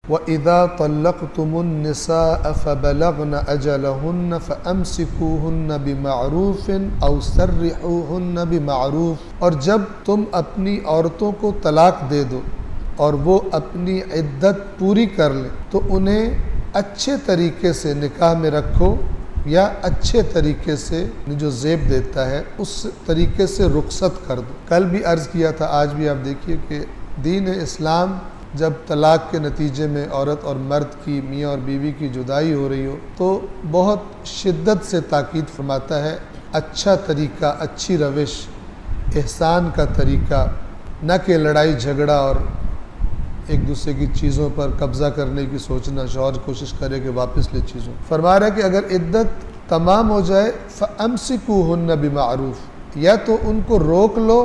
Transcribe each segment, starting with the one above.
व इदा तल्लक़्तुमुन्निसाअ फ़बलग़्न अजलहुन्न फ़अम्सिकूहुन्न बिमअरूफ़िन औ सर्रिहूहुन्न बिमअरूफ़। और जब तुम अपनी औरतों को तलाक दे दो और वो अपनी इद्दत पूरी कर लें तो उन्हें अच्छे तरीके से निकाह में रखो या अच्छे तरीके से जो ज़ेब देता है उस तरीके से रुखसत कर दो। कल भी अर्ज़ किया था, आज भी आप देखिए कि दीन इस्लाम जब तलाक के नतीजे में औरत और मर्द की, मियाँ और बीवी की जुदाई हो रही हो तो बहुत शिद्दत से ताकीद फरमाता है अच्छा तरीका, अच्छी रविश, एहसान का तरीका, न कि लड़ाई झगड़ा और एक दूसरे की चीज़ों पर कब्ज़ा करने की सोचना। शौहर कोशिश करे कि वापस ले चीज़ों। फरमा रहा है कि अगर इद्दत तमाम हो जाए फ़अम्सिकूहुन्न बिमअरूफ़, या तो उनको रोक लो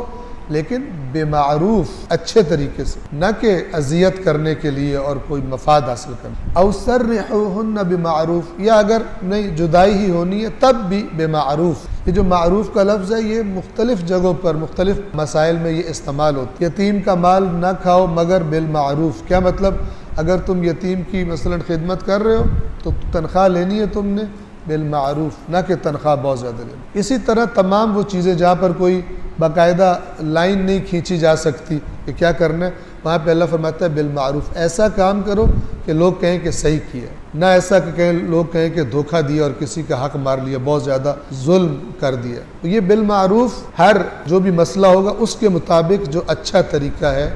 लेकिन बेमारूफ अच्छे तरीके से, न कि अजियत करने के लिए और कोई मफाद हासिल करने। औ सर्रिहूहुन्न बिमारूफ, या अगर नहीं जुदाई ही होनी है तब भी बेमारूफ। ये जो मारूफ का लफ्ज़ है ये मुख्तलिफ जगहों पर मुख्तलिफ मसाइल में ये इस्तेमाल होती है। यतीम का माल न खाओ मगर बिलमारूफ। क्या मतलब? अगर तुम यतीम की मसलन खिदमत कर रहे हो तो तनख्वाह लेनी है तुमने बिलमारूफ, ना कि तनख्वाह बहुत ज़्यादा लेनी। इसी तरह तमाम वो चीज़ें जहाँ पर कोई बाकायदा लाइन नहीं खींची जा सकती कि क्या करना है, वहाँ पे अल्लाह फरमाता है बिलमारूफ। ऐसा काम करो कि लोग कहें कि सही किया, ना ऐसा कि लोग कहें कि धोखा दिया और किसी का हक मार लिया, बहुत ज़्यादा जुल्म कर दिया। तो ये बिलमारूफ हर जो भी मसला होगा उसके मुताबिक जो अच्छा तरीका है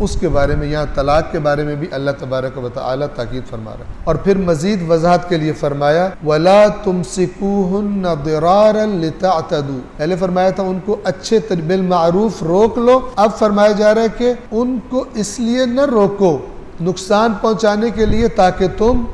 उसके बारे में, यहाँ तलाक के बारे में भी अल्लाह तबारक व तआला ताकीद फरमा रहा है। और फिर मज़ीद वज़ाहत के लिए फरमाया वला तुमसिकूहुन्न दिरारन लितअतदू। पहले फरमाया था उनको अच्छे बिलमारूफ रोक लो, अब फरमाया जा रहा है कि उनको इसलिए न रोको नुकसान पहुँचाने के लिए ताकि तुम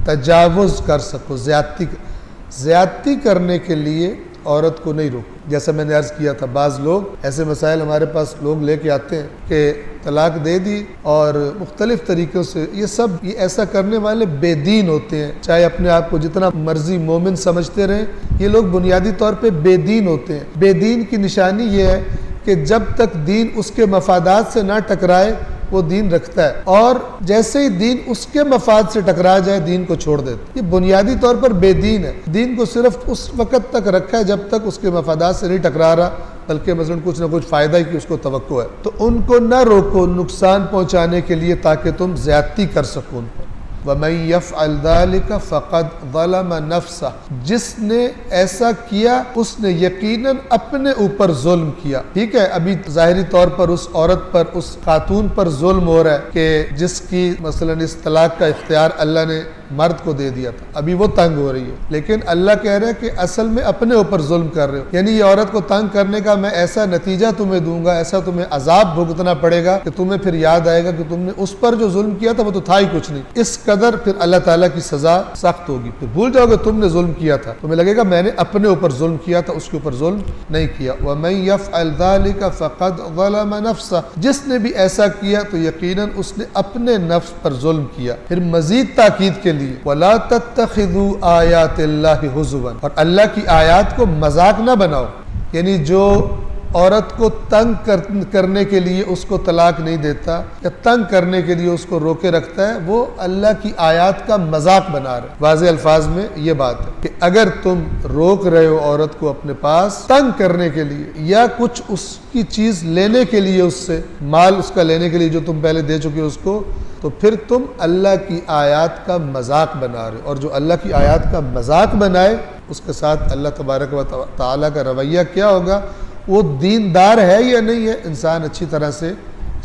तजावुज़ कर सको, ज़्यादती करने के लिए औरत को नहीं रोको। जैसा मैंने अर्ज़ किया था, बाज़ लोग ऐसे मसाइल हमारे पास लोग लेके आते हैं कि तलाक दे दी और मुख्तलिफ़ तरीक़ों से, ये ऐसा करने वाले बेदीन होते हैं। चाहे अपने आप को जितना मर्जी मोमिन समझते रहें, ये लोग बुनियादी तौर पे बेदीन होते हैं। बेदीन की निशानी ये है कि जब तक दीन उसके मफादात से ना टकराए वो दीन रखता है, और जैसे ही दीन उसके मफाद से टकरा जाए दीन को छोड़ देता। ये बुनियादी तौर पर बेदीन है। दीन को सिर्फ उस वक़्त तक रखा है जब तक उसके मफादात से नहीं टकरा रहा, बल्कि मसलन कुछ ना कुछ फ़ायदा ही की उसको तवक्को है। तो उनको न रोको नुकसान पहुँचाने के लिए ताकि तुम ज़्यादती कर सको उन पर। वमन यफ़अल ज़ालिका फ़क़द ज़लम नफ़्सह, जिसने ऐसा किया उसने यकीनन अपने ऊपर जुल्म किया। ठीक है, अभी ज़ाहिरी तौर पर उस औरत पर, उस खातून पर जुल्म हो रहा है कि जिसकी मसलन इस तलाक का इख्तियार अल्लाह ने मर्द को दे दिया था, अभी वो तंग हो रही है। लेकिन अल्लाह कह रहा है कि असल में अपने ऊपर जुल्म कर रहे हो, यानी ये औरत को तंग करने का मैं ऐसा नतीजा तुम्हें दूंगा, ऐसा तुम्हें अजाब भुगतना पड़ेगा कि तुम्हें फिर याद आएगा कि तुमने उस पर जो जुल्म किया था वो तो था ही कुछ नहीं। इस कदर फिर अल्लाह ताला की सजा सख्त होगी। फिर भूल जाओगे तुमने जुल्म किया था, तुम्हें लगेगा मैंने अपने ऊपर जुल्म किया था, उसके ऊपर जुल्म नहीं किया। वमन यफ़अल ज़ालिका फ़क़द ज़लम नफ़्सह, जिसने भी ऐसा किया तो यकीनन उसने अपने नफ्स पर जुल्म किया। फिर मजीद ताकीद के लिए वला तत्तखिज़ू आयातिल्लाहि हुज़ुवन, और अल्लाह की आयात को मजाक ना बनाओ। यानी जो औरत को तंग करने के लिए उसको तलाक नहीं देता या तंग करने के लिए उसको रोके रखता है, वो अल्लाह की आयात का मजाक बना रहे। वाज़े अल्फाज में ये बात है कि अगर तुम रोक रहे हो औरत को अपने पास तंग करने के लिए या कुछ उसकी चीज़ लेने के लिए, उससे माल उसका लेने के लिए जो तुम पहले दे चुके हो उसको, तो फिर तुम अल्लाह की आयात का मजाक बना रहे हो। और जो अल्लाह की आयात का मजाक बनाए उसके साथ अल्लाह तबारक व तआला का रवैया क्या होगा, वो दीनदार है या नहीं है, इंसान अच्छी तरह से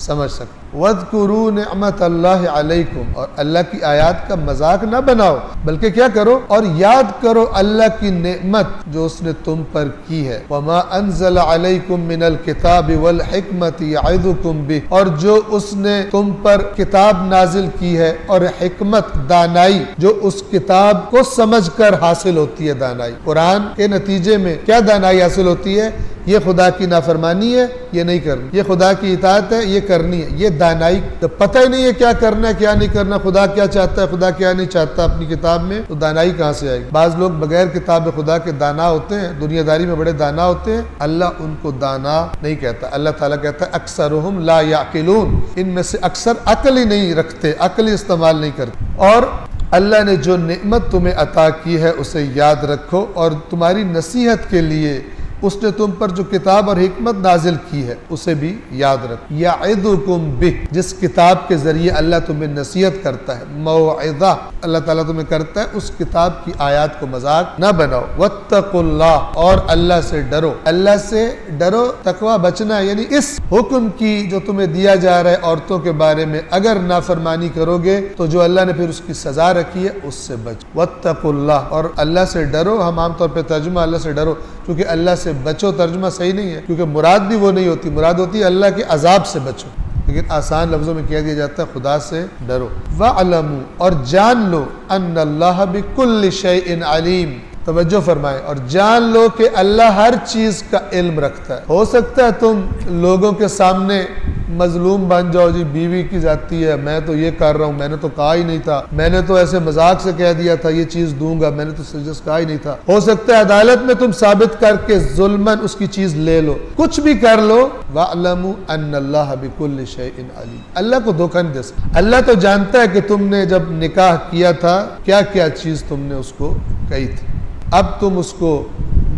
समझ सकते। वज़कुरू निअमतल्लाहि अलैकुम, और अल्लाह की आयात का मजाक ना बनाओ बल्कि क्या करो, और याद करो अल्लाह की नेमत जो उसने तुम पर की है। वमा अंज़ल अलैकुम मिनल किताबि वल हिकमति यअज़ुकुम बिह, और जो उसने तुम पर किताब नाजिल की है और हिकमत, दानाई, जो उस किताब को समझकर हासिल होती है। दानाई कुरान के नतीजे में क्या दानाई हासिल होती है? ये खुदा की नाफरमानी है, ये नहीं करनी, ये खुदा की इताअत है, ये करनी है। ये दानाई, तो पता ही नहीं है क्या करना है क्या नहीं करना, खुदा क्या चाहता है खुदा क्या नहीं चाहता अपनी किताब में, तो दानाई कहाँ से आएगी। बाज लोग बगैर किताब खुदा के दाना होते हैं, दुनियादारी में बड़े दाना होते हैं। अल्लाह उनको दाना नहीं कहता, अल्लाह ताला कहता है अक्सरुहुम ला याकिलून, इनमें से अक्सर अक्ल ही नहीं रखते, अक्ल ही इस्तेमाल नहीं करते। और अल्लाह ने जो नेमत तुम्हें अता की है उसे याद रखो, और तुम्हारी नसीहत के लिए उसने तुम पर जो किताब और हिकमत नाजिल की है उसे भी याद रखो। याइदुकुम बिह, जिस किताब के जरिए अल्लाह तुम्हें नसीहत करता है, मौइज़ा अल्लाह ताला तुम्हें करता है, उस किताब की आयत को मजाक न बनाओ। वत्तकुल्लाह, और अल्लाह से डरो, अल्लाह से डरो, तकवा बचना, यानी इस हुक्म की जो तुम्हें दिया जा रहा है औरतों के बारे में, अगर नाफरमानी करोगे तो जो अल्लाह ने फिर उसकी सजा रखी है उससे बचो। वत्तकुल्लाह, और अल्लाह से डरो। हम आमतौर पर तर्जुमा अल्लाह से डरो, क्योंकि अल्लाह से बचो तर्जुमा सही नहीं है, क्योंकि मुराद भी वो नहीं होती, मुराद होती है अल्लाह के अजाब से बचो, लेकिन आसान लफ्जों में कह दिया जाता है खुदा से डरो। वअलमू, और जान लो, अन्नल्लाह बिकुल्लि शैइन अलीम, तवज्जो फरमाए, और जान लो कि अल्लाह हर चीज का इल्म रखता है। हो सकता है तुम लोगों के सामने मजलूम बन जाओ, जी बीवी की जाती है, मैं तो ये कर रहा हूँ, मैंने तो कहा ही नहीं था, मैंने तो ऐसे मजाक से कह दिया था ये चीज दूंगा, मैंने तो सजस कहा ही नहीं था। हो सकता है अदालत में तुम साबित करके जुल्मन उसकी चीज ले लो, कुछ भी कर लो। वअलमू अन्नल्लाह बिकुल्लि शैइन अलीम, अल्लाह को धोखा नहीं दे सकता। अल्लाह तो जानता है कि तुमने जब निकाह किया था क्या क्या चीज तुमने उसको कही थी। अब तुम उसको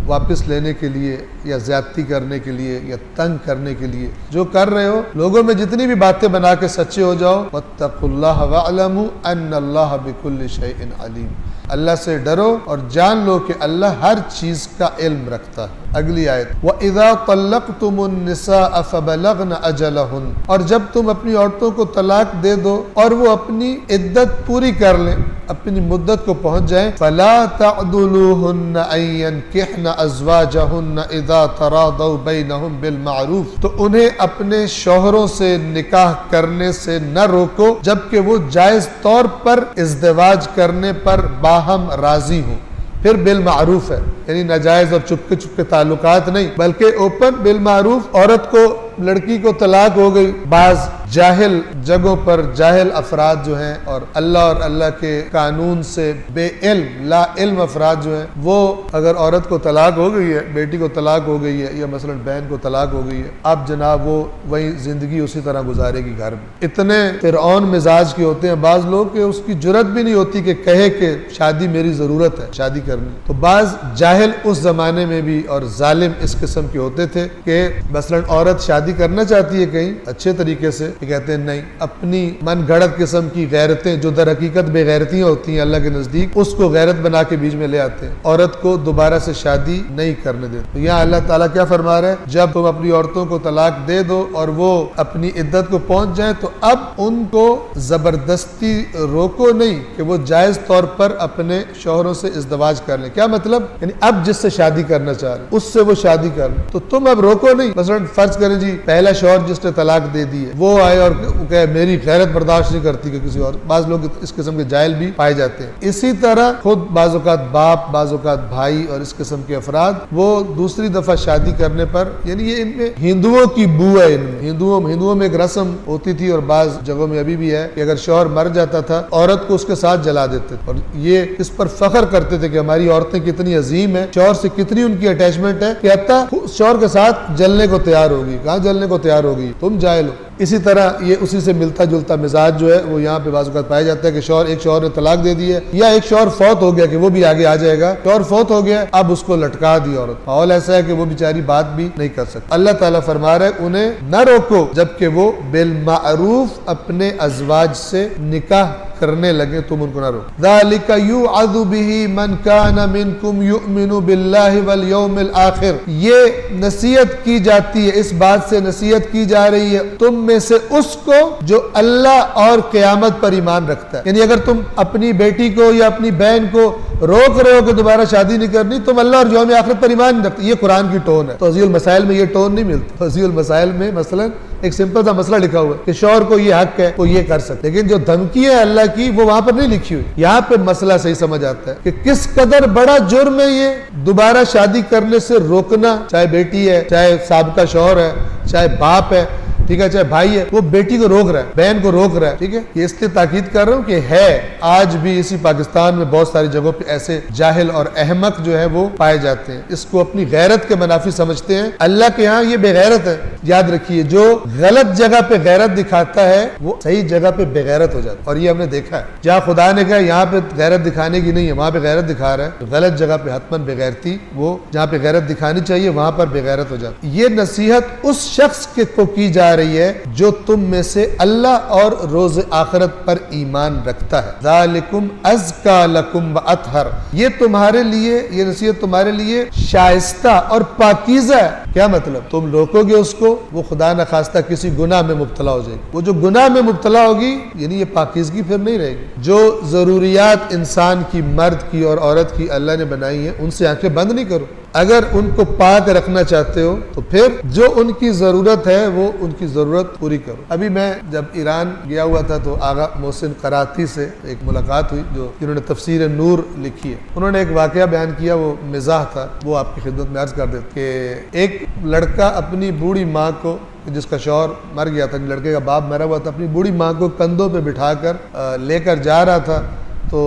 वापस लेने के लिए या ज्यादती करने के लिए या तंग करने के लिए जो कर रहे हो, लोगों में जितनी भी बातें बना के सच्चे हो जाओ। वत्तकुल्लाह वअलमू अन्नल्लाह बिकुल्लि शैइन अलीम, अल्लाह से डरो और जान लो कि अल्लाह हर चीज का इल्म रखता है। अगली आयत, व इज़ा तल्लक़्तुमुन निसाअ फ़बलग़्न अजलहुन, और जब तुम अपनी औरतों को तलाक दे दो और वो अपनी इद्दत पूरी कर लें, अपनी मुद्दत को पहुंच जाए। फला तअदुलूहुन्न अन यनकिहन अज़वाजहुन्न इज़ा तरादौ बैनहुम बिल मारूफ, तो उन्हें अपने शौहरों से निकाह करने से न रोको जबकि वो जायज तौर पर इज़्दिवाज करने पर बाहम राजी हो। फिर बिल मारूफ है, यानी नाजायज और चुपके चुपके ताल्लुकात नहीं, बल्कि ओपन बिल मारूफ। औरत को, लड़की को तलाक हो गई, बाज जाहिल जगहों पर जाहिल अफराद जो हैं और अल्लाह और अल्लाह के कानून से बेइल्म ला इल्म अफराद जो हैं, वो अगर औरत को तलाक हो गई है, बेटी को तलाक हो गई है या मसलन बहन को तलाक हो गई है, अब जनाब वो वही जिंदगी उसी तरह गुजारेगी घर में। इतने फिरऔन मिजाज के होते हैं बाज लोग कि उसकी जुर्रत भी नहीं होती कि कहे कि शादी मेरी जरूरत है, शादी करनी। तो बाज जाहिल उस जमाने में भी और जालिम इस किस्म के होते थे कि मसलन औरत शादी करना चाहती है कहीं अच्छे तरीके से, कहते हैं नहीं, अपनी मन गढ़त किस्म की गैरतें जो दर हकीकत बेगैरतियां होती हैं अल्लाह के नजदीक, उसको गैरत बना के बीच में ले आते हैं, औरत को दोबारा से शादी नहीं करने देते। तो यहाँ अल्लाह ताला क्या फरमा रहा है, जब तुम अपनी औरतों को तलाक दे दो और वो अपनी इद्दत को पहुंच जाए तो अब उनको जबरदस्ती रोको नहीं कि वो जायज तौर पर अपने शौहरों से इज़्दिवाज कर ले। क्या मतलब, यानी अब जिससे शादी करना चाह रहे उससे वो शादी कर ले, तो तुम अब रोको नहीं। मसलन फर्ज करें जी पहला शौहर जिसने तलाक दे दी है वो आए और कहे मेरी गैरत बर्दाश्त नहीं करती कि किसी और, बाज लोग इस किस्म के जाहिल भी पाए जाते हैं। इसी तरह खुद बाज़-औक़ात बाप, बाज़-औक़ात भाई और इस किस्म के अफराद वो दूसरी दफा शादी करने पर, यानी ये इनमें हिंदुओं की बू है, इनमें हिंदुओं में एक रस्म होती थी और बाज जगहों में अभी भी है कि अगर शौहर मर जाता था औरत को उसके साथ जला देते थे, और ये इस पर फख्र करते थे कि हमारी औरतें कितनी अजीम है, शौहर से कितनी उनकी अटैचमेंट है कि हत्ता शौहर के साथ जलने को तैयार होगी। कहाँ जलने को तैयार होगी, तुम जाहिल हो। इसी तरह ये उसी से मिलता जुलता मिजाज जो है वो यहाँ पे बाज़-औक़ात पाया जाता है कि एक शौहर ने तलाक दे दी है या एक शौहर फौत हो गया, कि वो भी आगे आ जाएगा, शौहर फौत हो गया अब उसको लटका दी औरत। माहौल ऐसा है कि वो बेचारी बात भी नहीं कर सकती। अल्लाह ताला फरमा रहा है उन्हें न रोको जबकि वो बिल मारूफ अपने अज़वाज से निकाह करने लगे, तुम उनको ना रोको। ज़ालिका युअज़ु बिही मन कान मिनकुम युमिनु बिल्लाहि वल यौमिल आखिर, ये नसीहत की जाती है, इस बात से नसीहत की जा रही है तुम में से उसको जो अल्लाह और क़यामत पर ईमान रखता है। यानी अगर तुम अपनी बेटी को या अपनी बहन को रोक रहे हो कि दोबारा शादी नहीं करनी, तुम अल्लाह और यौम आखिरत पर ईमान नहीं रखते। ये कुरान की टोन है। तौज़ीउल मसाइल में ये टोन नहीं मिलती। तौज़ीउल मसाइल में मसलन एक सिंपल सा मसला लिखा हुआ है कि शौहर को ये हक है, वो ये कर सकते, लेकिन जो धमकी है अल्लाह की वो वहां पर नहीं लिखी हुई। यहाँ पे मसला सही समझ आता है कि किस कदर बड़ा जुर्म है ये दोबारा शादी करने से रोकना, चाहे बेटी है, चाहे साबका शौहर है, चाहे बाप है, ठीक है, चाहे भाई है, वो बेटी को रोक रहा है, बहन को रोक रहा है। ठीक है, ये इसलिए ताकीद कर रहा हूँ कि है आज भी इसी पाकिस्तान में बहुत सारी जगहों पे ऐसे जाहिल और अहमक जो है वो पाए जाते हैं, इसको अपनी गैरत के मुनाफी समझते हैं। अल्लाह के यहाँ ये बेगैरत है। याद रखिए, जो गलत जगह पे गैरत दिखाता है वो सही जगह पे बेगैरत हो जाता है, और ये हमने देखा है। जहाँ खुदा ने कहा यहाँ पे गैरत दिखाने की नहीं है, वहां पे गैरत दिखा रहा है, गलत जगह पे हतमन बेगैरती, वो जहाँ पे गैरत दिखानी चाहिए वहां पर बेगैरत हो जाती है। ये नसीहत उस शख्स को की जा रही है जो तुम में से अल्लाह और रोज आखिरत पर ईमान रखता है। ज़ालिकुम अज़का लकुम व अतहर, ये तुम्हारे लिए, ये नसीहत तुम्हारे लिए शाइस्ता और पाकीज़ा है। क्या मतलब? तुम रोकोगे उसको, वो खुदा न खास्ता किसी गुनाह में मुब्तला हो जाएगी। वो जो गुनाह में मुब्तला होगी, यानी ये पाकीज़गी फिर नहीं रहेगी। जो जरूरियात इंसान की, मर्द की और औरत की अल्लाह ने बनाई है, उनसे आंखें बंद नहीं करो। अगर उनको पाक रखना चाहते हो तो फिर जो उनकी ज़रूरत है वो उनकी ज़रूरत पूरी करो। अभी मैं जब ईरान गया हुआ था तो आगा मोहसिन कराती से एक मुलाकात हुई, जो जिन्होंने तफसीर नूर लिखी है। उन्होंने एक वाक़या बयान किया, वो मिजाह था, वो आपकी खिदमत में अर्ज़ कर देते कि एक लड़का अपनी बूढ़ी माँ को, जिसका शौहर मर गया था, लड़के का बाप मरा हुआ था, अपनी बूढ़ी माँ को कंधों पे बिठाकर लेकर जा रहा था। तो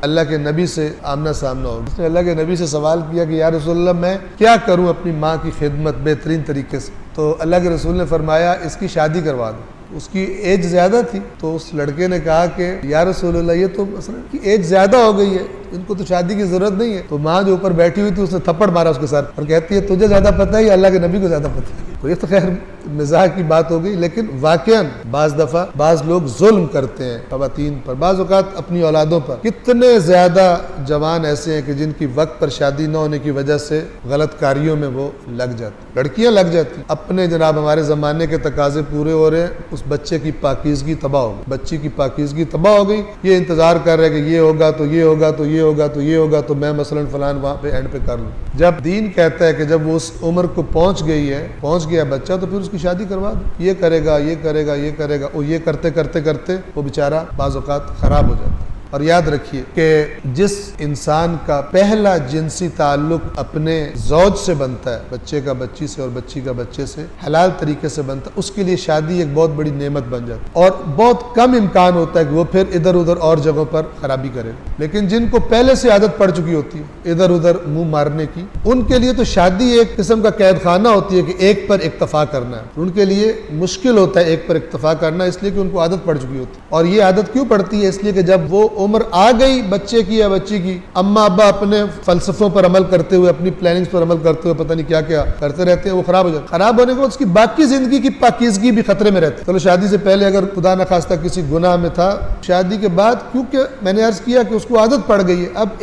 अल्लाह के नबी से आमना सामना हो, उसने अल्लाह के नबी से सवाल किया कि या रसूलल्लाह, मैं क्या करूं अपनी माँ की खिदमत बेहतरीन तरीके से? तो अल्लाह के रसूल ने फरमाया, इसकी शादी करवा दो। उसकी एज ज़्यादा थी, तो उस लड़के ने कहा कि या रसूलल्लाह, ये तो मसलन की एज ज़्यादा हो गई है, इनको तो शादी की ज़रूरत नहीं है। तो माँ जो ऊपर बैठी हुई थी उसने थप्पड़ मारा उसके सर और कहती है, तुझे ज़्यादा पता है या अल्लाह के नबी को ज़्यादा पता है? तो ये तो खैर मिजाह की बात हो गई, लेकिन वाकई बाज़ दफ़ा बाज़ लोग जुल्म करते हैं ख़वातीन पर, बाज़ औक़ात अपनी औलादों पर। कितने ज़्यादा जवान ऐसे हैं कि जिनकी वक्त पर शादी न होने की वजह से गलत कारियों में वो लग जाती, लड़कियां लग जाती। अपने जनाब हमारे ज़माने के तकाजे पूरे हो रहे हैं, उस बच्चे की पाकीज़गी तबाह हो गई, बच्ची की पाकीज़गी तबाह हो गई। ये इंतज़ार कर रहे हैं कि ये होगा तो ये होगा तो ये होगा तो ये होगा तो मैं मसलन फ़लान वहाँ पे एंड पे कर लूँ। जब दीन कहता है कि जब वो उस उम्र को पहुँच गई है, पहुँच गया बच्चा, तो फिर उसकी शादी करवा दो। ये करेगा, ये करेगा, ये करेगा, और ये करते करते करते वो बेचारा बाज़ औक़ात ख़राब हो जाता है। और याद रखिए कि जिस इंसान का पहला जिनसी ताल्लुक अपने ज़ौज से बनता है, बच्चे का बच्ची से और बच्ची का बच्चे से हलाल तरीके से बनता है, उसके लिए शादी एक बहुत बड़ी नेमत बन जाती है, और बहुत कम इम्कान होता है कि वो फिर इधर उधर और जगहों पर खराबी करे। लेकिन जिनको पहले से आदत पड़ चुकी होती है इधर उधर मुंह मारने की, उनके लिए तो शादी एक किस्म का कैद खाना होती है कि एक पर इक्तफा करना है। उनके लिए मुश्किल होता है एक पर इक्तफा करना, इसलिए कि उनको आदत पड़ चुकी होती है। और ये आदत क्यों पड़ती है? इसलिए कि जब वो उम्र आ गई बच्चे की या बच्ची की, अम्मा अब्बा अपने फलसफों पर अमल करते हुए, अपनी प्लानिंग्स पर अमल करते हुए पता नहीं क्या क्या करते रहते हैं, वो खराब हो जाते। खराब होने के बाद उसकी बाकी जिंदगी की पाकीज़गी भी खतरे में रहती है। चलो शादी से पहले अगर खुदा न खास्ता किसी गुनाह में था, शादी के बाद क्योंकि मैंने अर्ज किया कि उसको आदत पड़ गई है, अब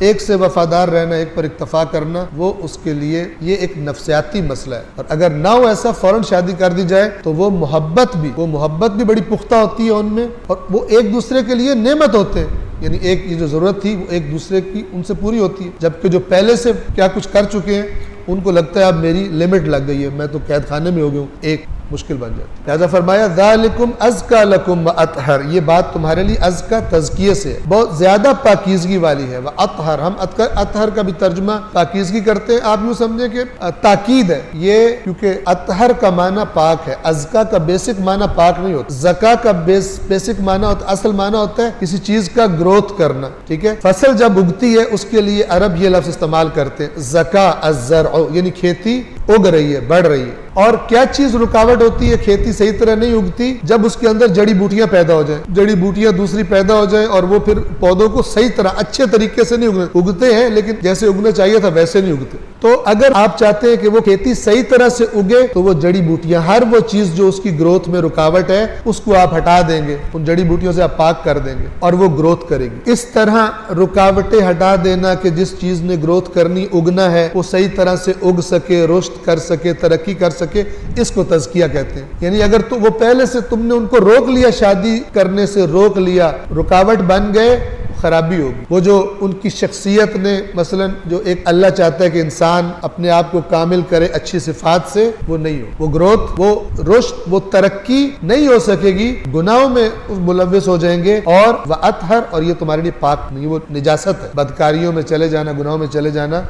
एक से वफादार रहना, एक पर इक्तफा करना, वो उसके लिए ये एक नफ्सियाती मसला है। और अगर ना हो ऐसा फौरन शादी कर दी जाए तो वो मोहब्बत भी बड़ी पुख्ता होती है उनमें, और वो एक दूसरे के लिए नेमत होते हैं। यानी एक ये जो ज़रूरत थी वो एक दूसरे की उनसे पूरी होती है, जबकि जो पहले से क्या कुछ कर चुके हैं उनको लगता है अब मेरी लिमिट लग गई है, मैं तो कैद खाने में हो गया हूँ, एक मुश्किल बन जाती है। लिहाजा फरमाया ज़ालिकुम अज़का लकुम व अतहर, ये बात तुम्हारे लिए अज़का तज़किये से बहुत ज्यादा पाकीज़गी वाली है। व अतहर, हम अतहर का भी तर्जुमा पाकीज़गी करते हैं, आप यूँ समझे कि ताकीद है ये, क्योंकि अतहर का माना पाक है, अज़का का बेसिक माना पाक नहीं होता। ज़का का बेसिक माना होता, असल माना होता है किसी चीज का ग्रोथ करना। ठीक है, फसल जब उगती है उसके लिए अरब ये लफ्ज़ इस्तेमाल करते हैं, ज़का अज़्ज़रअ, यानी खेती उग रही है, बढ़ रही है। और क्या चीज रुकावट होती है? खेती सही तरह नहीं उगती जब उसके अंदर जड़ी बूटियां पैदा हो जाए, जड़ी बूटियां दूसरी पैदा हो जाए और वो फिर पौधों को सही तरह अच्छे तरीके से नहीं उगते हैं, लेकिन जैसे उगना चाहिए था वैसे नहीं उगते। तो अगर आप चाहते हैं कि वो खेती सही तरह से उगे तो वो जड़ी बूटियां, हर वो चीज जो उसकी ग्रोथ में रुकावट है उसको आप हटा देंगे, उन जड़ी बूटियों से आप पाक कर देंगे और वो ग्रोथ करेगी। इस तरह रुकावटें हटा देना कि जिस चीज ने ग्रोथ करनी, उगना है, वो सही तरह से उग सके, रुश्त कर सके, तरक्की कर सके, इसको तज़किया कहते हैं। यानी अगर तो वो पहले से तुमने उनको रोक लिया, शादी करने से रोक लिया, रुकावट बन गए, खराबी होगी। वो जो उनकी शख्सियत ने मसलन जो एक अल्लाह चाहता है कि इंसान अपने आप को कामिल करे अच्छी सिफात से, वो नहीं हो, वो ग्रोथ, वो रुश्द, वो तरक्की नहीं हो सकेगी। गुनाहों में मुलव्विस हो जाएंगे और वह अतहर, और ये तुम्हारे लिए पाक नहीं, वो निजासत है। बदकारियों में चले जाना, गुनाहों में चले जाना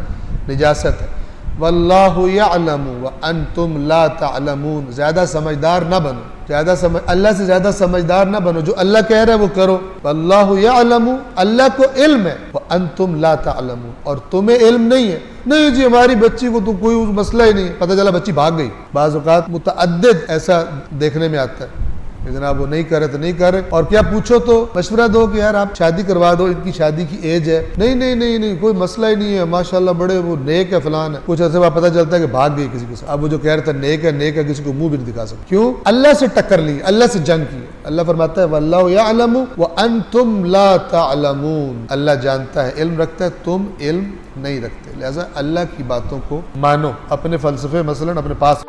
निजासत है। वल्लाहु यअलमु व अंतुम ला तअलमून। ज्यादा समझदार ना बनो, अल्लाह से ज्यादा समझदार ना बनो। जो अल्लाह कह रहा है वो करो। वल्लाहु यअलमु, अल्लाह को इल्म है, व अंतुम ला तअलमून, और तुम्हें इल्म नहीं है। नहीं जी हमारी बच्ची को तो कोई मसला ही नहीं, पता चला बच्ची भाग गई। बाज़ औक़ात मुतअद्दिद ऐसा देखने में आता है कि जनाब वो नहीं करे तो नहीं करे, और क्या पूछो तो मशवरा दो कि यार आप शादी करवा दो, इनकी शादी की एज है। नहीं नहीं नहीं नहीं, कोई मसला ही नहीं है, माशाल्लाह बड़े वो नेक है, फलान है। कुछ ऐसे बाद पता चलता है कि भाग गई किसी के साथ। अब वो जो कह रहे थे नेक है, किसी को मुंह भी नहीं दिखा सकते। क्यों? अल्लाह से टक्कर ली, अल्लाह से जंग की। अल्लाह फरमाता है वल्लाहु यअलमु व अंतुम ला तअलमून। अल्लाह जानता है, इल्म रखता है, तुम इल्म नहीं रखते। लिहाजा अल्लाह की बातों को मानो, अपने फलसफे मसलन अपने पास